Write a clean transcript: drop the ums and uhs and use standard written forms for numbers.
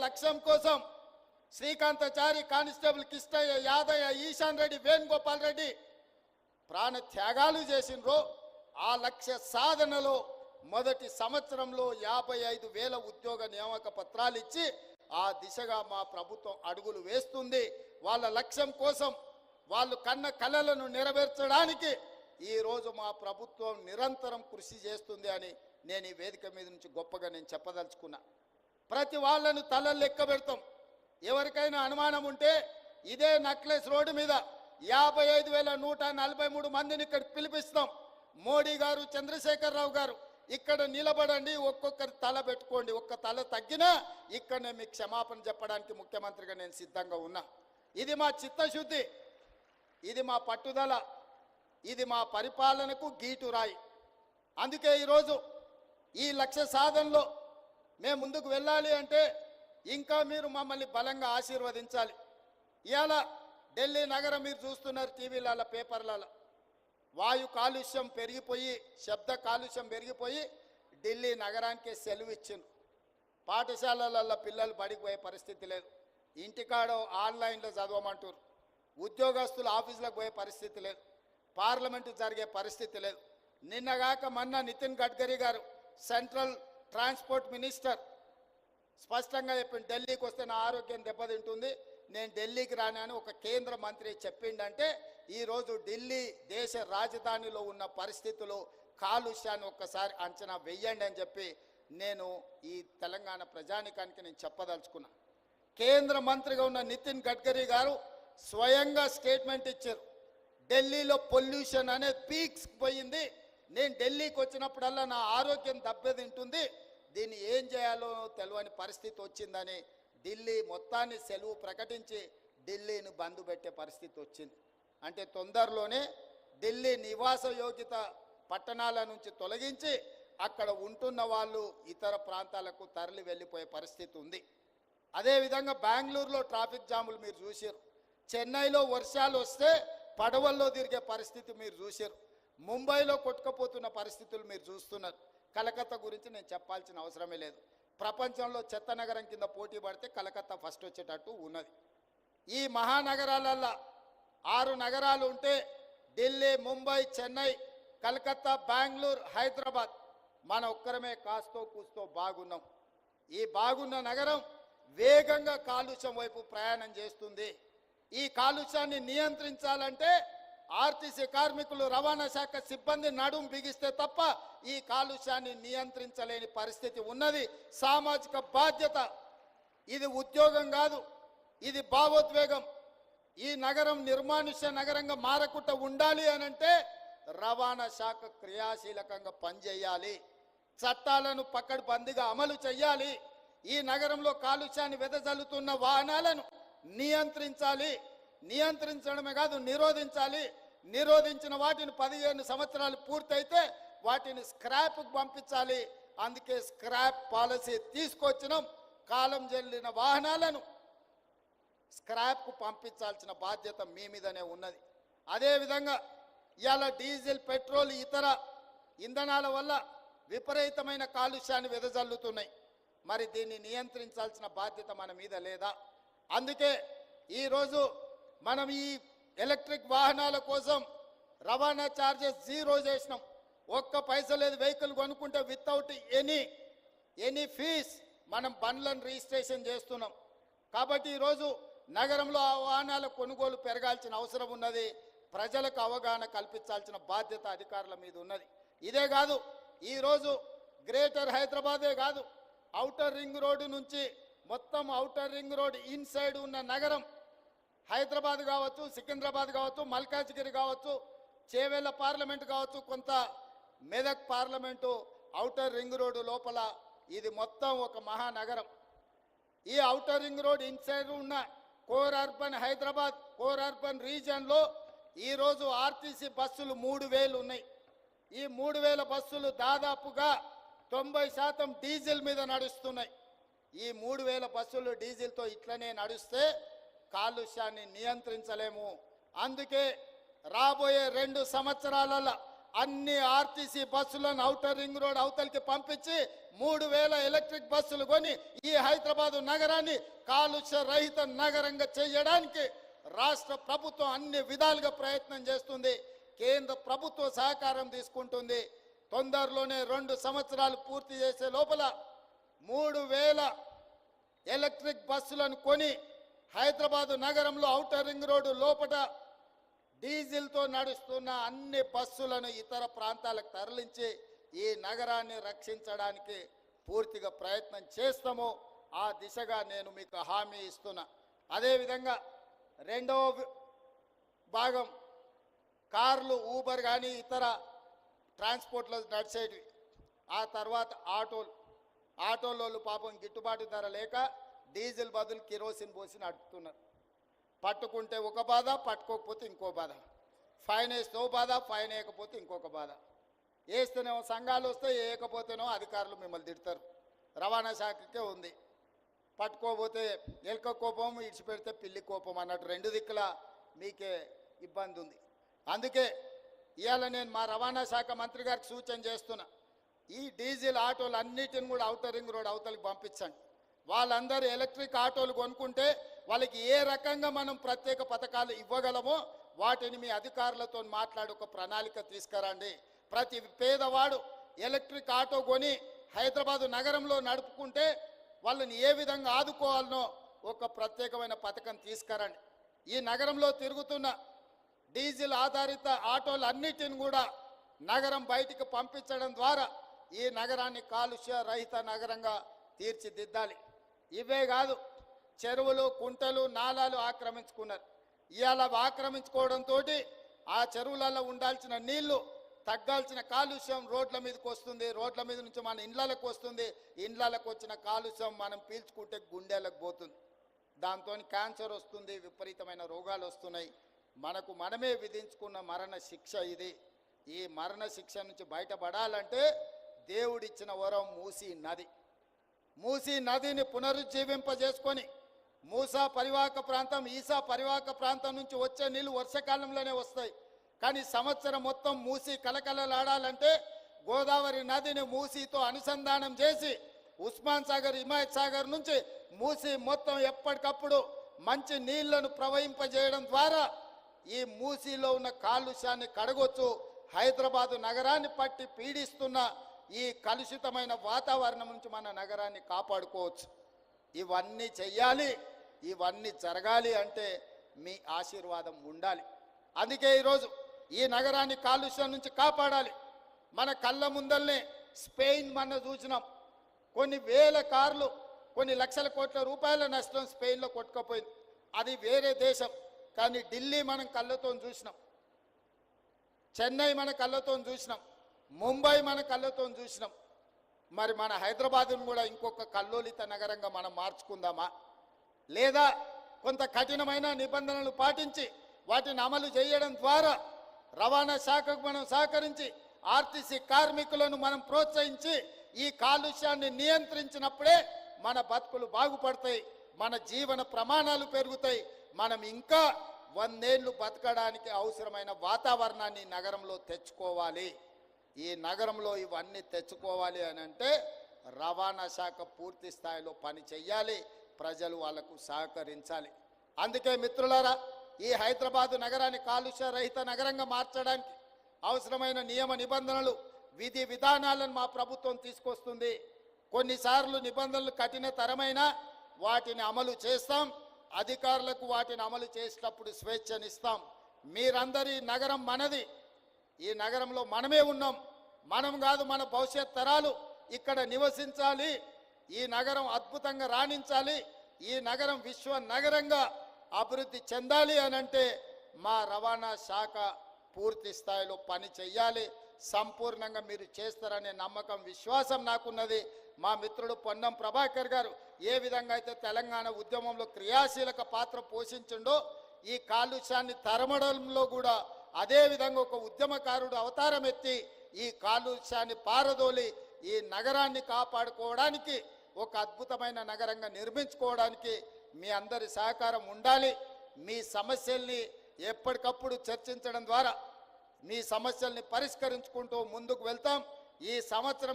లక్ష్యం కోసం శ్రీకాంతాచారి, కానిస్టేబుల్ కిష్టయ్య, యాదయ్య, ఈశాన్ రెడ్డి, వేణుగోపాల్ రెడ్డి ప్రాణ త్యాగాలు చేసినరో ఆ లక్ష్య సాధనలో మొదటి సంవత్సరంలో 55,000 ఉద్యోగ నియామక పత్రాలు ఇచ్చి ఆ దిశగా మా ప్రభుత్వం అడుగులు వేస్తుంది. వాళ్ళ లక్ష్యం కోసం వాళ్ళు కన్న కలలను నెరవేర్చడానికి ఈరోజు మా ప్రభుత్వం నిరంతరం కృషి చేస్తుంది అని నేను ఈ వేదిక మీద నుంచి గొప్పగా నేను చెప్పదలుచుకున్నా. ప్రతి వాళ్ళను తలలు లెక్క పెడతాం. ఎవరికైనా అనుమానం ఉంటే ఇదే నక్లెస్ రోడ్డు మీద 55,143 మందిని ఇక్కడ పిలిపిస్తాం. మోడీ గారు, చంద్రశేఖరరావు గారు ఇక్కడ నిలబడండి, ఒక్కొక్కరి తల పెట్టుకోండి. ఒక్క తల తగ్గినా ఇక్కడనే మీకు క్షమాపణ చెప్పడానికి ముఖ్యమంత్రిగా నేను సిద్ధంగా ఉన్నా. ఇది మా చిత్తశుద్ధి, ఇది మా పట్టుదల, ఇది మా పరిపాలనకు గీటురాయి. అందుకే ఈరోజు ఈ లక్ష్య సాధనలో మేము ముందుకు వెళ్ళాలి అంటే ఇంకా మీరు మమ్మల్ని బలంగా ఆశీర్వదించాలి. ఇవాళ ఢిల్లీ నగరం మీరు చూస్తున్నారు టీవీలలో, పేపర్లలో. వాయు కాలుష్యం పెరిగిపోయి, శబ్ద కాలుష్యం పెరిగిపోయి ఢిల్లీ నగరానికి సెలవు ఇచ్చింది. పాఠశాలలలో పిల్లలు బడికి పోయే పరిస్థితి లేదు. ఇంటికాడో ఆన్లైన్లో చదవమంటారు. ఉద్యోగస్తులు ఆఫీసులకు పోయే పరిస్థితి లేదు. పార్లమెంటు జరిగే పరిస్థితి లేదు. నిన్నగాక మొన్న నితిన్ గడ్కరీ గారు, సెంట్రల్ ట్రాన్స్పోర్ట్ మినిస్టర్, స్పష్టంగా చెప్పిండు, ఢిల్లీకి వస్తే నా ఆరోగ్యం దెబ్బతింటుంది, నేను ఢిల్లీకి రానని ఒక కేంద్ర మంత్రి చెప్పిండంటే ఈరోజు ఢిల్లీ దేశ రాజధానిలో ఉన్న పరిస్థితులు, కాలుష్యాన్ని ఒక్కసారి అంచనా వెయ్యండి అని చెప్పి నేను ఈ తెలంగాణ ప్రజానికానికి నేను చెప్పదలుచుకున్నా. కేంద్ర మంత్రిగా ఉన్న నితిన్ గడ్కరీ గారు స్వయంగా స్టేట్మెంట్ ఇచ్చారు. ఢిల్లీలో పొల్యూషన్ అనేది పీక్స్ పోయింది, నేను ఢిల్లీకి వచ్చినప్పుడల్లా నా ఆరోగ్యం దెబ్బతింటుంది, దీన్ని ఏం చేయాలో తెలియని పరిస్థితి వచ్చిందని ఢిల్లీ మొత్తాన్ని సెలవు ప్రకటించి ఢిల్లీని బంద్ పెట్టే పరిస్థితి వచ్చింది. అంటే తొందరలోనే ఢిల్లీ నివాస యోగ్యత పట్టణాల నుంచి తొలగించి అక్కడ ఉంటున్న వాళ్ళు ఇతర ప్రాంతాలకు తరలి వెళ్ళిపోయే పరిస్థితి ఉంది. అదేవిధంగా బెంగళూరులో ట్రాఫిక్ జాములు మీరు చూసారు. చెన్నైలో వర్షాలు వస్తే పడవల్లో తిరిగే పరిస్థితి మీరు చూసారు. ముంబైలో కొట్టుకుపోతున్న పరిస్థితులు మీరు చూస్తున్నారు. కలకత్తా గురించి నేను చెప్పాల్సిన అవసరమే లేదు. ప్రపంచంలో చెత్త నగరం కింద పోటీ పడితే కలకత్తా ఫస్ట్ వచ్చేటట్టు ఉన్నది. ఈ మహానగరాలల్లో 6 నగరాలు ఉంటే ఢిల్లీ, ముంబై, చెన్నై, కలకత్తా, బెంగళూరు, హైదరాబాద్ మన ఒక్కరమే కాస్తో కూస్తో బాగున్నాం. ఈ బాగున్న నగరం వేగంగా కాలుష్యం వైపు ప్రయాణం చేస్తుంది. ఈ కాలుష్యాన్ని నియంత్రించాలంటే ఆర్టీసీ కార్మికులు, రవాణా శాఖ సిబ్బంది నడుం బిగిస్తే తప్ప ఈ కాలుష్యాన్ని నియంత్రించలేని పరిస్థితి ఉన్నది. సామాజిక బాధ్యత, ఇది ఉద్యోగం కాదు, ఇది భావోద్వేగం. ఈ నగరం నిర్మానుష్య నగరంగా మారకుండా ఉండాలి అనంటే రవాణా శాఖ క్రియాశీలకంగా పనిచేయాలి, చట్టాలను పకడ్బందీగా అమలు చేయాలి. ఈ నగరంలో కాలుష్యాన్ని వెదజల్లుతున్న వాహనాలను నియంత్రించాలి. నియంత్రించడమే కాదు, నిరోధించాలి. నిరోధించిన వాటిని 15 సంవత్సరాలు పూర్తయితే వాటిని స్క్రాప్కు పంపించాలి. అందుకే స్క్రాప్ పాలసీ తీసుకొచ్చినాం. కాలం చెల్లిన వాహనాలను స్క్రాప్కు పంపించాల్సిన బాధ్యత మీ మీదనే ఉన్నది. అదేవిధంగా ఇవాళ డీజిల్, పెట్రోల్, ఇతర ఇంధనాల వల్ల విపరీతమైన కాలుష్యాన్ని వెదజల్లుతున్నాయి. మరి దీన్ని నియంత్రించాల్సిన బాధ్యత మన మీద లేదా? అందుకే ఈరోజు మనం ఈ ఎలక్ట్రిక్ వాహనాల కోసం రవాణా ఛార్జెస్ 0 చేసినాం. ఒక్క పైసా లేదు. వెహికల్ కొనుక్కుంటే వితౌట్ ఎనీ ఫీజ్ మనం బండ్లను రిజిస్ట్రేషన్ చేస్తున్నాం. కాబట్టి ఈరోజు నగరంలో ఆ వాహనాల కొనుగోలు పెరగాల్సిన అవసరం ఉన్నది. ప్రజలకు అవగాహన కల్పించాల్సిన బాధ్యత అధికారుల మీద ఉన్నది. ఇదే కాదు, ఈరోజు గ్రేటర్ హైదరాబాదే కాదు, ఔటర్ రింగ్ రోడ్డు నుంచి మొత్తం ఔటర్ రింగ్ రోడ్ ఇన్సైడ్ ఉన్న నగరం హైదరాబాద్ కావచ్చు, సికింద్రాబాద్ కావచ్చు, మల్కాజ్గిరి కావచ్చు, చేవెళ్ళ పార్లమెంటు కావచ్చు, కొంత Medak parliament outer ring road లోపల ఇది మొత్తం ఒక మహానగరం. ఈ ఔటర్ రింగ్ రోడ్ ఇన్సైడ్ ఉన్న core urban Hyderabad, core urban రీజియన్లో ఈరోజు ఆర్టీసీ బస్సులు 3000 ఉన్నాయి. ఈ 3000 బస్సులు దాదాపుగా 90% డీజిల్ మీద నడుస్తున్నాయి. ఈ 3000 బస్సులు డీజిల్తో ఇట్లనే నడుస్తే కాలుష్యాన్ని నియంత్రించలేము. అందుకే రాబోయే 2 సంవత్సరాలలో అన్ని ఆర్టీసీ బస్సులను ఔటర్ రింగ్ రోడ్ అవతలికి పంపించి 3000 ఎలక్ట్రిక్ బస్సులు కొని ఈ హైదరాబాదు నగరాన్ని కాలుష్య రహిత నగరంగా చేయడానికి రాష్ట్ర ప్రభుత్వం అన్ని విధాలుగా ప్రయత్నం చేస్తుంది. కేంద్ర ప్రభుత్వ సహకారం తీసుకుంటుంది. తొందరలోనే 2 సంవత్సరాలు పూర్తి చేసే లోపల 3000 ఎలక్ట్రిక్ బస్సులను కొని హైదరాబాదు నగరంలో ఔటర్ రింగ్ రోడ్డు లోపల డీజిల్తో నడుస్తున్న అన్ని బస్సులను ఇతర ప్రాంతాలకు తరలించి ఈ నగరాన్ని రక్షించడానికి పూర్తిగా ప్రయత్నం చేస్తాము. ఆ దిశగా నేను మీకు హామీ ఇస్తున్నా. అదేవిధంగా రెండవ భాగం కార్లు, ఊబర్ కానీ ఇతర ట్రాన్స్పోర్ట్లో నడిచేవి. ఆ తర్వాత ఆటోలోళ్ళు పాపం గిట్టుబాటు ధర లేక డీజిల్ బదులు కిరోసిన్ పోసి నడుపుతున్నారు. పట్టుకుంటే ఒక బాధ, పట్టుకోకపోతే ఇంకో బాధ. ఫైన్ వేస్తే ఓ బాధ, ఫైన్ వేయకపోతే ఇంకొక బాధ. వేస్తేనేమో సంఘాలు వస్తాయి, వేయకపోతేనో అధికారులు మిమ్మల్ని తిడతారు. రవాణా శాఖకే ఉంది. పట్టుకోకపోతే ఎలక కోపం, ఇడిచిపెడితే పిల్లి కోపం అన్నట్టు 2 దిక్కుల మీకే ఇబ్బంది ఉంది. అందుకే ఇవాళ నేను మా రవాణా శాఖ మంత్రి గారికి సూచన చేస్తున్నా, ఈ డీజిల్ ఆటోలు అన్నిటిని కూడా ఔటర్ రింగ్ రోడ్ అవతలికి పంపించండి. వాళ్ళందరూ ఎలక్ట్రిక్ ఆటోలు కొనుక్కుంటే వాళ్ళకి ఏ రకంగా మనం ప్రత్యేక పథకాలు ఇవ్వగలమో వాటిని మీ అధికారులతో మాట్లాడి ఒక ప్రణాళిక తీసుకురండి. ప్రతి పేదవాడు ఎలక్ట్రిక్ ఆటో కొని హైదరాబాదు నగరంలో నడుపుకుంటే వాళ్ళని ఏ విధంగా ఆదుకోవాలనో ఒక ప్రత్యేకమైన పథకం తీసుకురండి. ఈ నగరంలో తిరుగుతున్న డీజిల్ ఆధారిత ఆటోలు అన్నిటిని కూడా నగరం బయటికి పంపించడం ద్వారా ఈ నగరాన్ని కాలుష్య రహిత నగరంగా తీర్చిదిద్దాలి. ఇవే కాదు, చెరువులు, కుంటలు, నాలాలు ఆక్రమించుకున్నారు. ఇవాళ ఆక్రమించుకోవడంతో ఆ చెరువులలో ఉండాల్సిన నీళ్లు, తగ్గాల్సిన కాలుష్యం రోడ్ల మీదకి వస్తుంది. రోడ్ల మీద నుంచి మన ఇండ్లకు వస్తుంది. ఇండ్లకు వచ్చిన కాలుష్యం మనం పీల్చుకుంటే గుండెలకు పోతుంది. దాంతో క్యాన్సర్ వస్తుంది, విపరీతమైన రోగాలు వస్తున్నాయి. మనకు మనమే విధించుకున్న మరణ శిక్ష ఇది. ఈ మరణ శిక్ష నుంచి బయటపడాలంటే దేవుడిచ్చిన వరం మూసీ నది. మూసీ నదిని పునరుజ్జీవింపజేసుకొని మూసా పరివాహక ప్రాంతం, ఈసా పరివాహక ప్రాంతం నుంచి వచ్చే నీళ్లు వర్షాకాలంలోనే వస్తాయి. కానీ సంవత్సరం మొత్తం మూసీ కలకలలాడాలంటే గోదావరి నదిని మూసీతో అనుసంధానం చేసి ఉస్మాన్ సాగర్, హిమాయత్ సాగర్ నుంచి మూసీ మొత్తం ఎప్పటికప్పుడు మంచి నీళ్లను ప్రవహింపజేయడం ద్వారా ఈ మూసీలో ఉన్న కాలుష్యాన్ని కడగొచ్చు. హైదరాబాదు నగరాన్ని పట్టి పీడిస్తున్న ఈ కలుషితమైన వాతావరణం నుంచి మన నగరాన్ని కాపాడుకోవచ్చు. ఇవన్నీ చెయ్యాలి, ఇవన్నీ జరగాలి అంటే మీ ఆశీర్వాదం ఉండాలి. అందుకే ఈరోజు ఈ నగరాన్ని కాలుష్యం నుంచి కాపాడాలి. మన కళ్ళ ముందల్నే స్పెయిన్ మన చూసినాం. కొన్ని వేల కార్లు, కొన్ని లక్షల కోట్ల రూపాయల నష్టం స్పెయిన్లో కొట్టుకుపోయింది. అది వేరే దేశం. కానీ ఢిల్లీ మనం కళ్ళతో చూసినాం, చెన్నై మన కళ్ళతో చూసినాం, ముంబై మన కళ్ళతో చూసినాం. మరి మన హైదరాబాదును కూడా ఇంకొక కల్లోలిత నగరంగా మనం మార్చుకుందామా? లేదా కొంత కఠినమైన నిబంధనలు పాటించి వాటిని అమలు చేయడం ద్వారా రవాణా శాఖకు మనం సహకరించి ఆర్టీసీ కార్మికులను మనం ప్రోత్సహించి ఈ కాలుష్యాన్ని నియంత్రించినప్పుడే మన బతుకులు బాగుపడతాయి, మన జీవన ప్రమాణాలు పెరుగుతాయి. మనం ఇంకా 100 ఏళ్ళు బతకడానికి అవసరమైన వాతావరణాన్ని నగరంలో తెచ్చుకోవాలి. ఈ నగరంలో ఇవన్నీ తెచ్చుకోవాలి అని అంటే రవాణా శాఖ పూర్తి స్థాయిలో పని చేయాలి, ప్రజలు వాళ్లకు సహకరించాలి. అందుకే మిత్రులారా, ఈ హైదరాబాదు నగరాన్ని కాలుష్య రహిత నగరంగా మార్చడానికి అవసరమైన నియమ నిబంధనలు, విధి విధానాలను మా ప్రభుత్వం తీసుకొస్తుంది. కొన్నిసార్లు నిబంధనలు కఠినతరమైన వాటిని అమలు చేస్తాం. అధికారులకు వాటిని అమలు చేసేటప్పుడు స్వేచ్ఛనిస్తాం. మీరందరి నగరం మనది. ఈ నగరంలో మనమే ఉన్నాం. మనం కాదు, మన భవిష్యత్ తరాలు ఇక్కడ నివసించాలి. ఈ నగరం అద్భుతంగా రాణించాలి. ఈ నగరం విశ్వ నగరంగా అభివృద్ధి చెందాలి అనంటే మా రవాణా శాఖ పూర్తి స్థాయిలో పని చెయ్యాలి. సంపూర్ణంగా మీరు చేస్తారనే నమ్మకం, విశ్వాసం నాకున్నది. మా మిత్రుడు పొన్నం ప్రభాకర్ గారు ఏ విధంగా అయితే తెలంగాణ ఉద్యమంలో క్రియాశీలక పాత్ర పోషించిండో ఈ కాలుష్యాన్ని తరమడంలో కూడా అదే విధంగా ఒక ఉద్యమకారుడు అవతారం ఎత్తి ఈ కాలుష్యాన్ని పారదోలి ఈ నగరాన్ని కాపాడుకోవడానికి, ఒక అద్భుతమైన నగరంగా నిర్మించుకోవడానికి మీ అందరి సహకారం ఉండాలి. మీ సమస్యల్ని ఎప్పటికప్పుడు చర్చించడం ద్వారా మీ సమస్యల్ని పరిష్కరించుకుంటూ ముందుకు వెళ్తాం. ఈ సంవత్సరం